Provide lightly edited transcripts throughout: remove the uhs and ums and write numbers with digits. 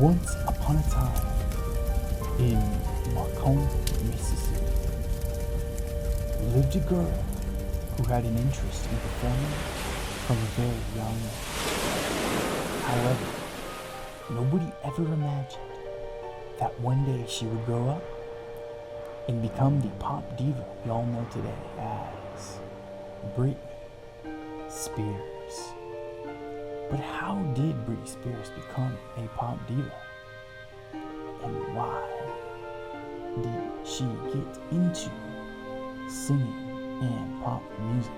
Once upon a time, in Macomb, Mississippi, lived a girl who had an interest in performing from a very young age. However, nobody ever imagined that one day she would grow up and become the pop diva we all know today as Britney Spears. But how did Britney Spears become a pop diva? And why did she get into singing and pop music?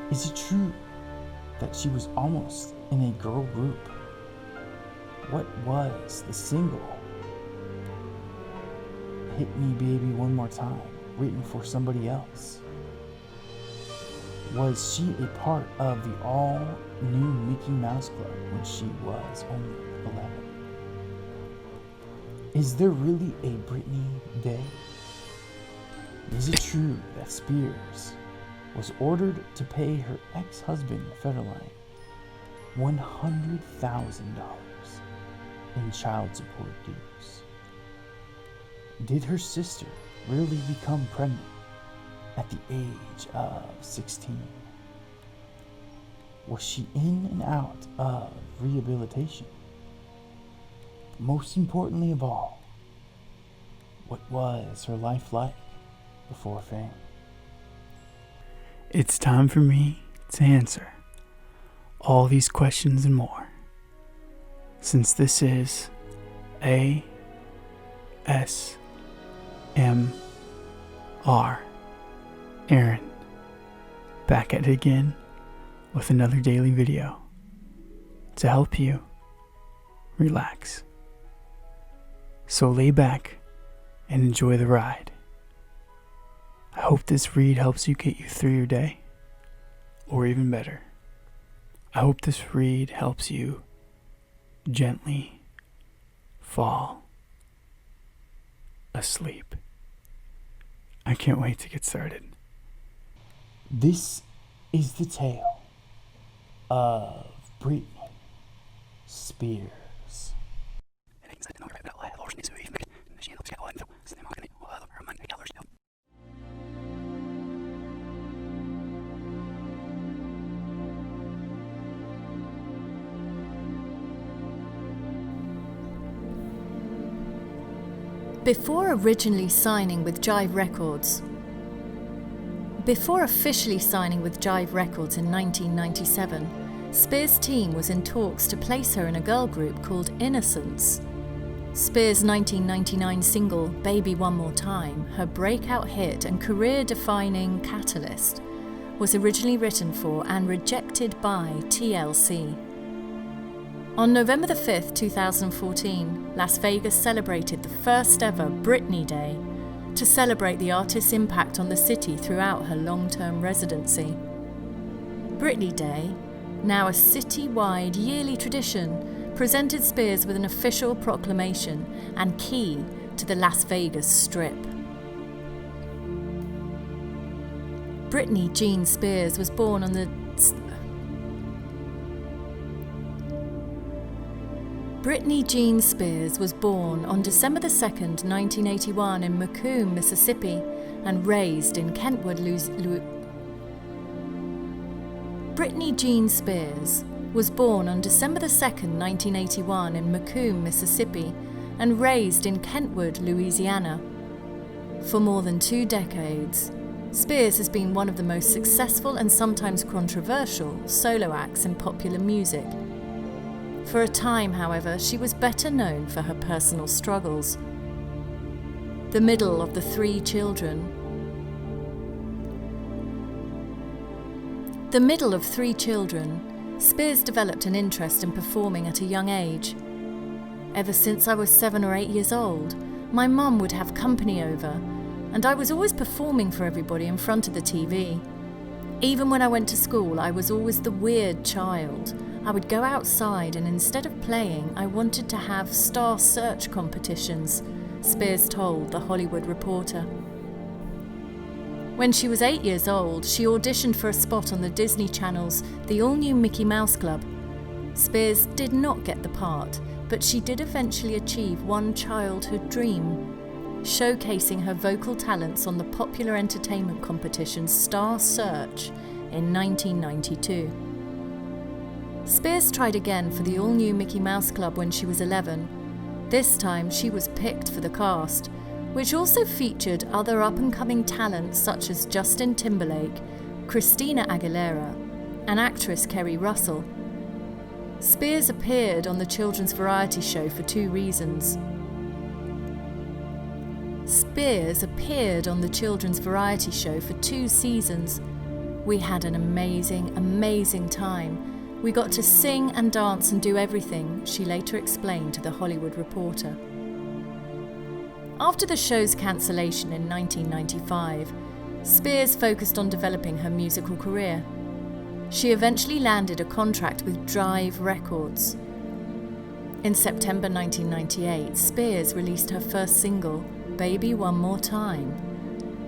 Is it true that she was almost in a girl group? What was the single "Hit Me Baby One More Time" written for somebody else? Was she a part of the all-new Mickey Mouse Club when she was only 11? Is there really a Britney Day? Is it true that Spears was ordered to pay her ex-husband Federline $100,000 in child support dues? Did her sister really become pregnant at the age of 16? Was she in and out of rehabilitation? Most importantly of all, what was her life like before fame? It's time for me to answer all these questions and more, since this is ASMR. Aaron, back at it again with another daily video to help you relax. So lay back and enjoy the ride. I hope this read helps you get you through your day, or even better, I hope this read helps you gently fall asleep. I can't wait to get started. This is the tale of Britney Spears. Before officially signing with Jive Records in 1997, Spears' team was in talks to place her in a girl group called Innocence. Spears' 1999 single "Baby One More Time," her breakout hit and career-defining catalyst, was originally written for and rejected by TLC. On November the 5th, 2014, Las Vegas celebrated the first ever Britney Day to celebrate the artist's impact on the city throughout her long-term residency. Britney Day, now a city-wide yearly tradition, presented Spears with an official proclamation and key to the Las Vegas Strip. Britney Jean Spears was born on December 2nd, 1981 in Macomb, Mississippi, and raised in Kentwood, Britney Jean Spears was born on December 2nd, 1981 in Macomb, Mississippi, and raised in Kentwood, Louisiana. For more than 2 decades, Spears has been one of the most successful and sometimes controversial solo acts in popular music. For a time, however, she was better known for her personal struggles. The middle of three children, Spears developed an interest in performing at a young age. Ever since I was 7 or 8 years old, my mum would have company over, and I was always performing for everybody in front of the TV. Even when I went to school, I was always the weird child. I would go outside, and instead of playing, I wanted to have star search competitions, Spears told The Hollywood Reporter. When she was 8 years old, she auditioned for a spot on the Disney Channel's The All-New Mickey Mouse Club. Spears did not get the part, but she did eventually achieve one childhood dream, showcasing her vocal talents on the popular entertainment competition Star Search in 1992. Spears tried again for the all-new Mickey Mouse Club when she was 11. This time she was picked for the cast, which also featured other up-and-coming talents such as Justin Timberlake, Christina Aguilera, and actress Kerry Russell. Spears appeared on the children's variety show for two reasons. Spears appeared on the children's variety show for 2 seasons. We had an amazing time. We got to sing and dance and do everything, she later explained to The Hollywood Reporter. After the show's cancellation in 1995, Spears focused on developing her musical career. She eventually landed a contract with Drive Records. In September 1998, Spears released her first single, Baby One More Time.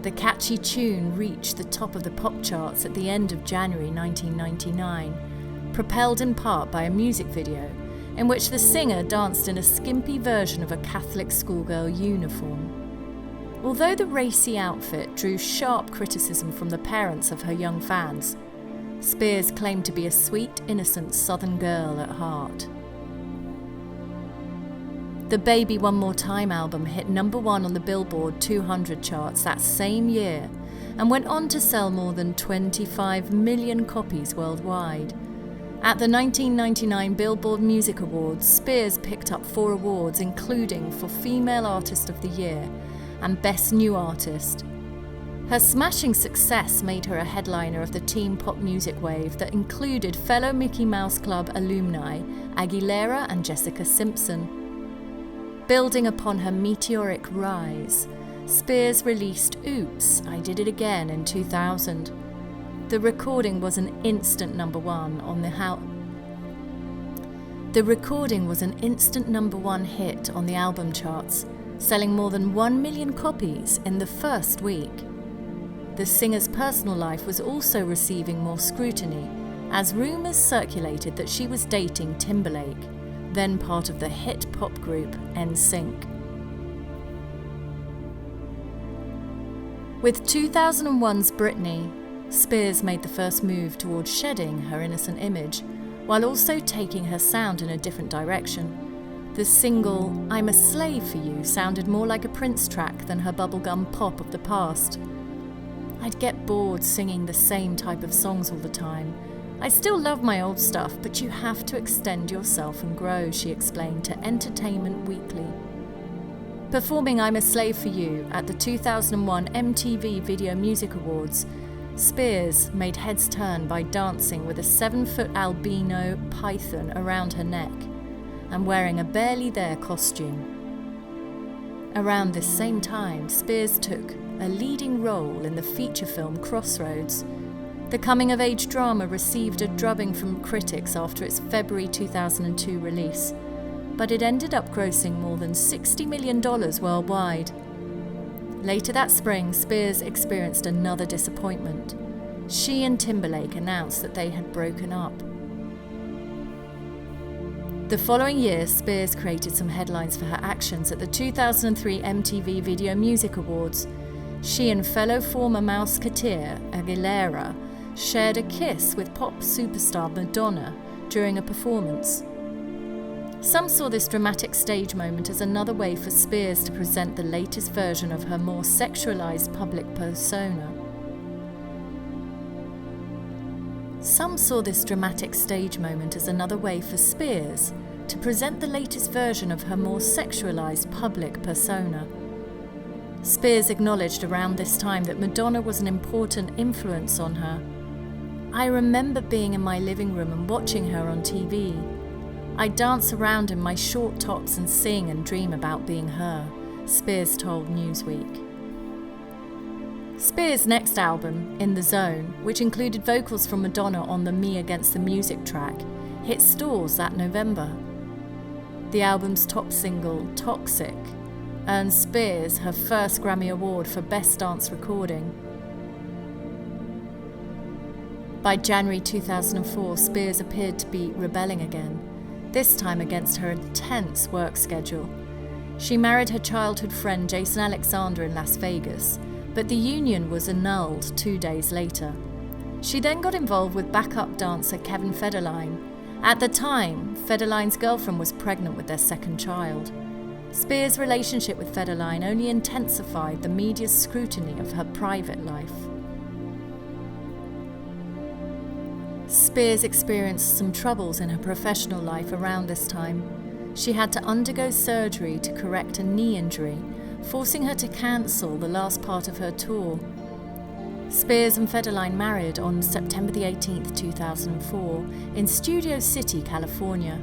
The catchy tune reached the top of the pop charts at the end of January 1999, propelled in part by a music video in which the singer danced in a skimpy version of a Catholic schoolgirl uniform. Although the racy outfit drew sharp criticism from the parents of her young fans, Spears claimed to be a sweet, innocent Southern girl at heart. The Baby One More Time album hit #1 on the Billboard 200 charts that same year and went on to sell more than 25 million copies worldwide. At the 1999 Billboard Music Awards, Spears picked up 4 awards, including for Female Artist of the Year and Best New Artist. Her smashing success made her a headliner of the teen pop music wave that included fellow Mickey Mouse Club alumni Aguilera and Jessica Simpson. Building upon her meteoric rise, Spears released Oops, I Did It Again in 2000. The recording was an instant #1 on #1 hit on the album charts, selling more than 1 million copies in the first week. The singer's personal life was also receiving more scrutiny, as rumours circulated that she was dating Timberlake, then part of the hit pop group NSYNC. With 2001's Britney, Spears made the first move towards shedding her innocent image, while also taking her sound in a different direction. The single I'm a Slave for You sounded more like a Prince track than her bubblegum pop of the past. I'd get bored singing the same type of songs all the time. I still love my old stuff, but you have to extend yourself and grow, she explained to Entertainment Weekly. Performing I'm a Slave for You at the 2001 MTV Video Music Awards, Spears made heads turn by dancing with a 7-foot albino python around her neck and wearing a barely there costume. Around this same time, Spears took a leading role in the feature film Crossroads. The coming-of-age drama received a drubbing from critics after its February 2002 release, but it ended up grossing more than $60 million worldwide. Later that spring, Spears experienced another disappointment. She and Timberlake announced that they had broken up. The following year, Spears created some headlines for her actions at the 2003 MTV Video Music Awards. She and fellow former Mouseketeer Aguilera shared a kiss with pop superstar Madonna during a performance. Some saw this dramatic stage moment as another way for Spears to present the latest version of her more sexualized public persona. Spears acknowledged around this time that Madonna was an important influence on her. I remember being in my living room and watching her on TV. I'd dance around in my short tops and sing and dream about being her, Spears told Newsweek. Spears' next album, In the Zone, which included vocals from Madonna on the Me Against the Music track, hit stores that November. The album's top single, Toxic, earned Spears her first Grammy Award for Best Dance Recording. By January 2004, Spears appeared to be rebelling again. this time against her intense work schedule. She married her childhood friend Jason Alexander in Las Vegas, but the union was annulled 2 days later. She then got involved with backup dancer Kevin Federline. At the time, Federline's girlfriend was pregnant with their second child. Spears' relationship with Federline only intensified the media's scrutiny of her private life. Spears experienced some troubles in her professional life around this time. She had to undergo surgery to correct a knee injury, forcing her to cancel the last part of her tour. Spears and Federline married on September 18, 2004, in Studio City, California.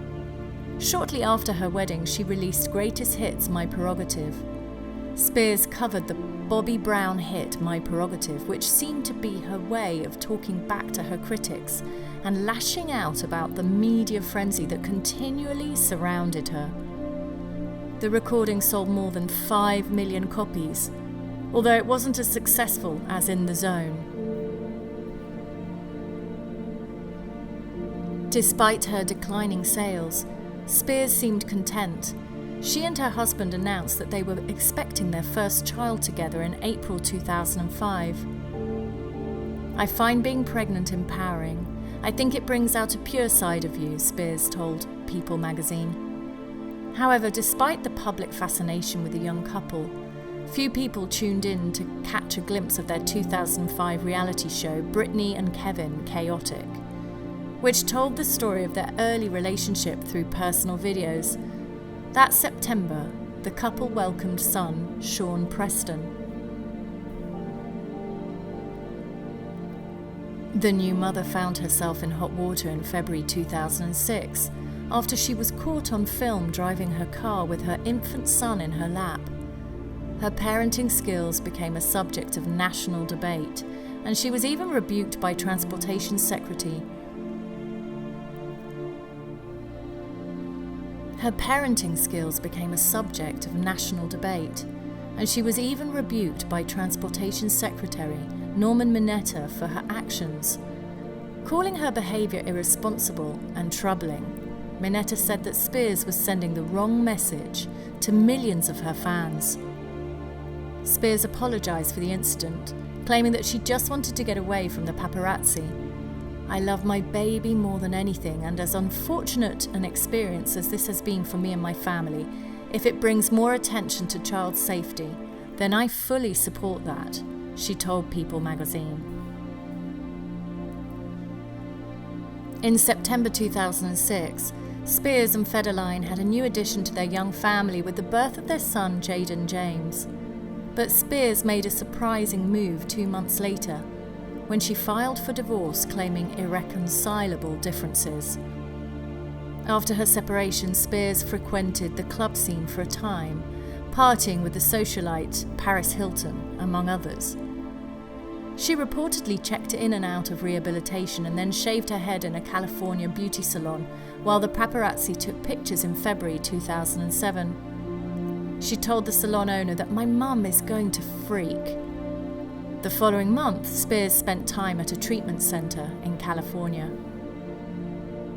Shortly after her wedding, she released Greatest Hits My Prerogative. Spears covered the Bobby Brown hit My Prerogative, which seemed to be her way of talking back to her critics and lashing out about the media frenzy that continually surrounded her. The recording sold more than 5 million copies, although it wasn't as successful as In the Zone. Despite her declining sales, Spears seemed content. She and her husband announced that they were expecting their first child together in April 2005. "I find being pregnant empowering. I think it brings out a pure side of you," Spears told People magazine. However, despite the public fascination with the young couple, few people tuned in to catch a glimpse of their 2005 reality show, Britney and Kevin Chaotic, which told the story of their early relationship through personal videos. That September, the couple welcomed son Sean Preston. The new mother found herself in hot water in February 2006 after she was caught on film driving her car with her infant son in her lap. Her parenting skills became a subject of national debate, and she was even rebuked by Transportation Secretary. Her parenting skills became a subject of national debate, and she was even rebuked by Transportation Secretary Norman Mineta for her actions. Calling her behaviour irresponsible and troubling, Mineta said that Spears was sending the wrong message to millions of her fans. Spears apologised for the incident, claiming that she just wanted to get away from the paparazzi. "I love my baby more than anything, and as unfortunate an experience as this has been for me and my family, if it brings more attention to child safety, then I fully support that," she told People magazine. In September 2006, Spears and Federline had a new addition to their young family with the birth of their son Jaden James. But Spears made a surprising move 2 months later, when she filed for divorce claiming irreconcilable differences. After her separation, Spears frequented the club scene for a time, partying with the socialite Paris Hilton, among others. She reportedly checked in and out of rehabilitation and then shaved her head in a California beauty salon while the paparazzi took pictures in February 2007. She told the salon owner that "my mum is going to freak." The following month, Spears spent time at a treatment centre in California.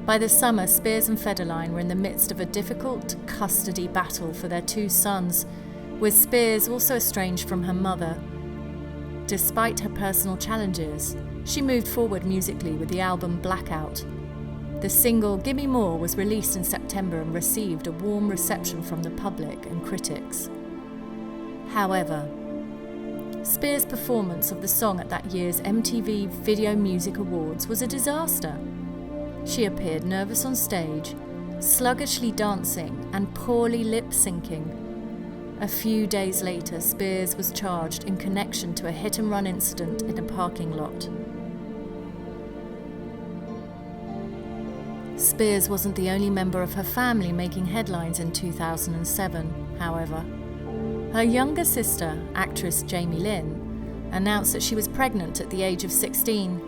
By the summer, Spears and Federline were in the midst of a difficult custody battle for their 2 sons, with Spears also estranged from her mother. Despite her personal challenges, she moved forward musically with the album Blackout. The single Gimme More was released in September and received a warm reception from the public and critics. However, Spears' performance of the song at that year's MTV Video Music Awards was a disaster. She appeared nervous on stage, sluggishly dancing and poorly lip-syncing. A few days later, Spears was charged in connection to a hit-and-run incident in a parking lot. Spears wasn't the only member of her family making headlines in 2007, however. Her younger sister, actress Jamie Lynn, announced that she was pregnant at the age of 16.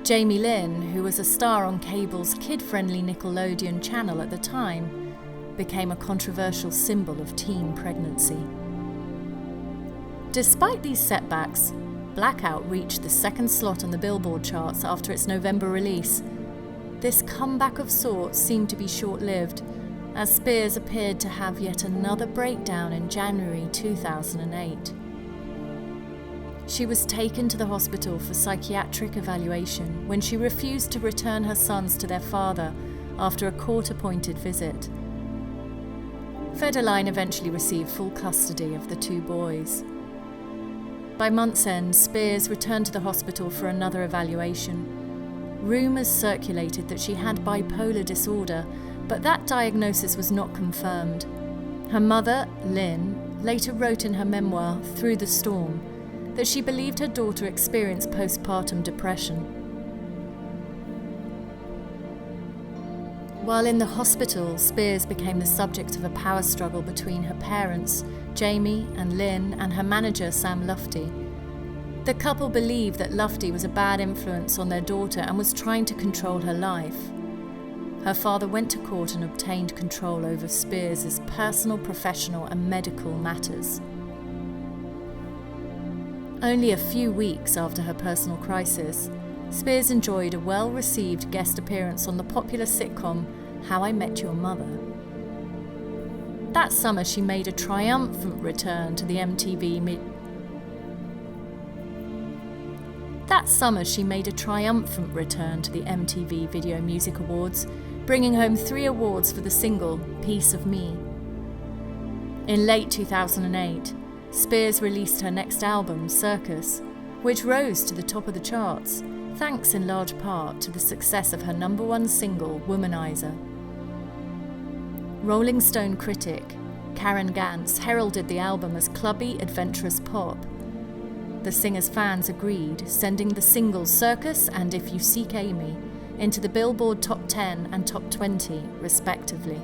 Jamie Lynn, who was a star on cable's kid-friendly Nickelodeon channel at the time, became a controversial symbol of teen pregnancy. Despite these setbacks, Blackout reached the 2nd slot on the Billboard charts after its November release. this comeback of sorts seemed to be short-lived, as Spears appeared to have yet another breakdown in January 2008. She was taken to the hospital for psychiatric evaluation when she refused to return her sons to their father after a court-appointed visit. Federline eventually received full custody of the two boys. By month's end, Spears returned to the hospital for another evaluation. Rumours circulated that she had bipolar disorder, but that diagnosis was not confirmed. Her mother, Lynn, later wrote in her memoir, Through the Storm, that she believed her daughter experienced postpartum depression. While in the hospital, Spears became the subject of a power struggle between her parents, Jamie and Lynn, and her manager, Sam Lufty. The couple believed that Lufty was a bad influence on their daughter and was trying to control her life. Her father went to court and obtained control over Spears' personal, professional, and medical matters. Only a few weeks after her personal crisis, Spears enjoyed a well-received guest appearance on the popular sitcom How I Met Your Mother. That summer, she made a triumphant return to the MTV Video Music Awards, bringing home 3 awards for the single Piece of Me. In late 2008, Spears released her next album, Circus, which rose to the top of the charts, thanks in large part to the success of her #1 single, Womanizer. Rolling Stone critic Karen Gantz heralded the album as clubby, adventurous pop. The singer's fans agreed, sending the singles Circus and If You Seek Amy into the Billboard Top 10 and Top 20, respectively.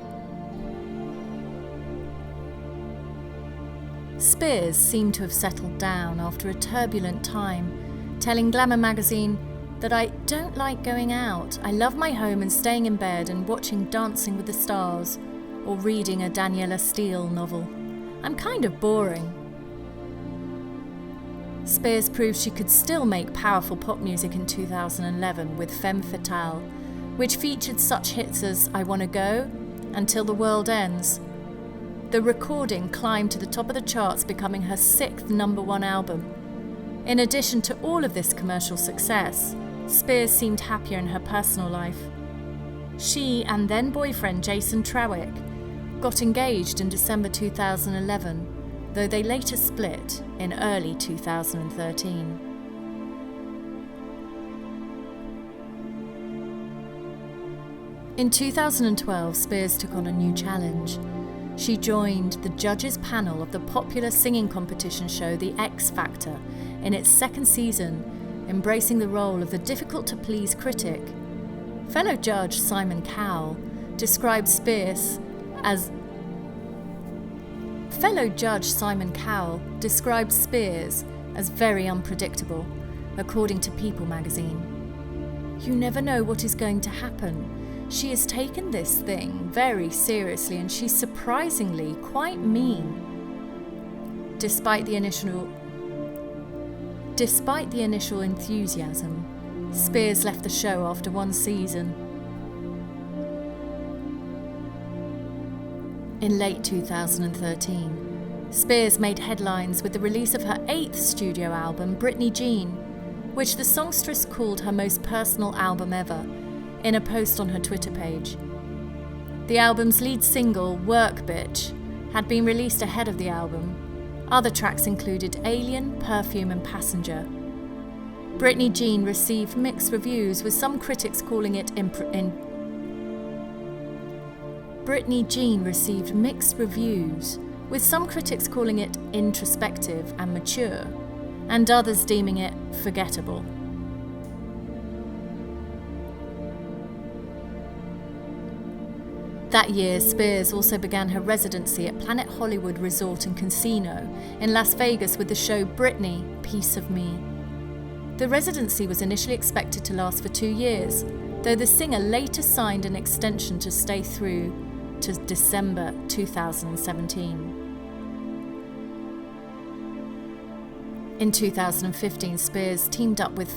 Spears seemed to have settled down after a turbulent time, telling Glamour magazine that "I don't like going out. I love my home and staying in bed and watching Dancing with the Stars or reading a Daniela Steele novel. I'm kind of boring." Spears proved she could still make powerful pop music in 2011 with Femme Fatale, which featured such hits as I Wanna Go, Until the World Ends. The recording climbed to the top of the charts, becoming her 6th #1 album. In addition to all of this commercial success, Spears seemed happier in her personal life. She and then boyfriend Jason Trawick got engaged in December 2011, though they later split in early 2013. In 2012, Spears took on a new challenge. She joined the judges' panel of the popular singing competition show The X Factor in its 2nd season, embracing the role of the difficult-to-please critic. Fellow judge Simon Cowell described Spears as very unpredictable, according to People magazine. "You never know what is going to happen. She has taken this thing very seriously and she's surprisingly quite mean." Despite the initial enthusiasm, Spears left the show after 1 season. In late 2013, Spears made headlines with the release of her 8th studio album, Britney Jean, which the songstress called her most personal album ever, in a post on her Twitter page. The album's lead single, Work Bitch, had been released ahead of the album. Other tracks included Alien, Perfume and Passenger. Britney Jean received mixed reviews, with some critics calling it introspective and mature, and others deeming it forgettable. That year, Spears also began her residency at Planet Hollywood Resort and Casino in Las Vegas with the show Britney, Piece of Me. The residency was initially expected to last for 2 years, though the singer later signed an extension to stay through to December 2017. In 2015, Spears teamed up with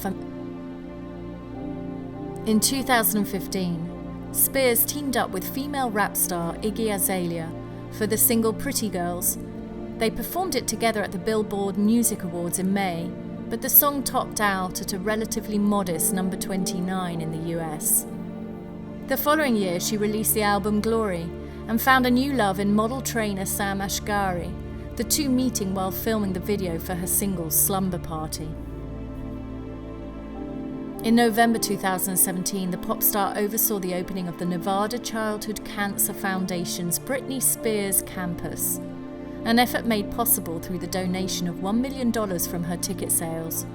In 2015, Spears teamed up with female rap star Iggy Azalea for the single Pretty Girls. They performed it together at the Billboard Music Awards in May, but the song topped out at a relatively modest number 29 in the US. The following year, she released the album Glory and found a new love in model trainer Sam Asghari, the two meeting while filming the video for her single Slumber Party. In November 2017, the pop star oversaw the opening of the Nevada Childhood Cancer Foundation's Britney Spears campus, an effort made possible through the donation of $1 million from her ticket sales.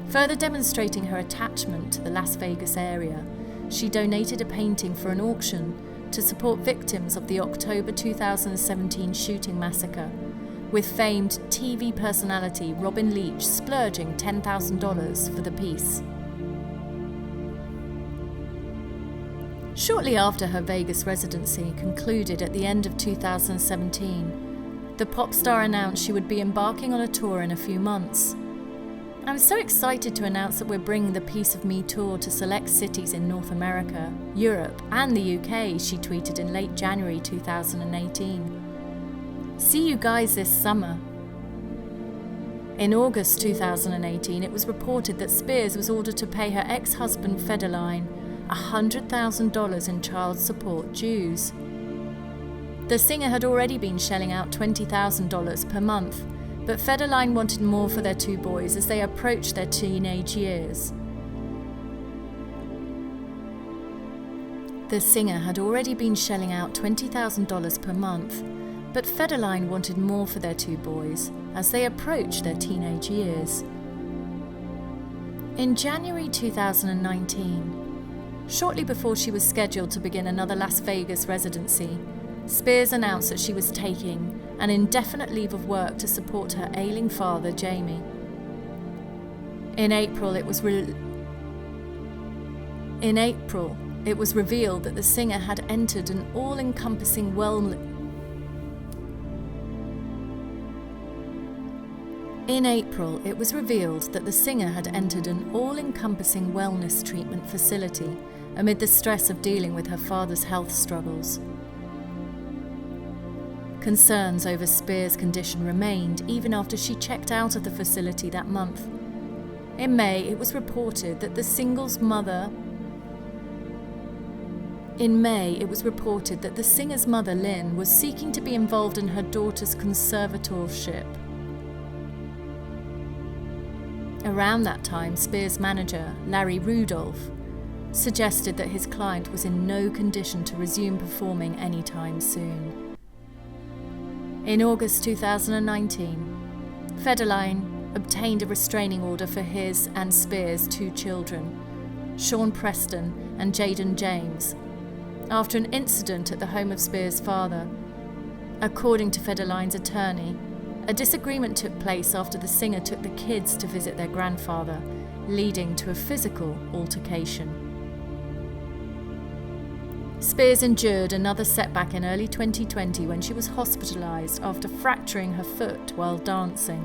Further demonstrating her attachment to the Las Vegas area, she donated a painting for an auction to support victims of the October 2017 shooting massacre, with famed TV personality Robin Leach splurging $10,000 for the piece. Shortly after her Vegas residency concluded at the end of 2017, the pop star announced she would be embarking on a tour in a few months. "I'm so excited to announce that we're bringing the Piece of Me tour to select cities in North America, Europe, and the UK," she tweeted in late January 2018. "See you guys this summer." In August 2018, it was reported that Spears was ordered to pay her ex-husband Federline $100,000 in child support dues. The singer had already been shelling out $20,000 per month, but Federline wanted more for their two boys as they approached their teenage years. The singer had already been shelling out $20,000 per month, but Federline wanted more for their two boys as they approached their teenage years. In January 2019, shortly before she was scheduled to begin another Las Vegas residency, Spears announced that she was taking an indefinite leave of work to support her ailing father, Jamie. In April, it was revealed that the singer had entered an all-encompassing wellness treatment facility amid the stress of dealing with her father's health struggles. Concerns over Spears' condition remained even after she checked out of the facility that month. In May, it was reported that the singer's mother, Lynn, was seeking to be involved in her daughter's conservatorship. Around that time, Spears' manager, Larry Rudolph, suggested that his client was in no condition to resume performing anytime soon. In August 2019, Federline obtained a restraining order for his and Spears' two children, Sean Preston and Jaden James, after an incident at the home of Spears' father. According to Federline's attorney, a disagreement took place after the singer took the kids to visit their grandfather, leading to a physical altercation. Spears endured another setback in early 2020 when she was hospitalized after fracturing her foot while dancing.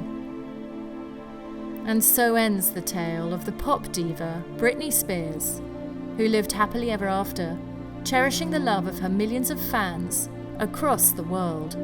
And so ends the tale of the pop diva Britney Spears, who lived happily ever after, cherishing the love of her millions of fans across the world.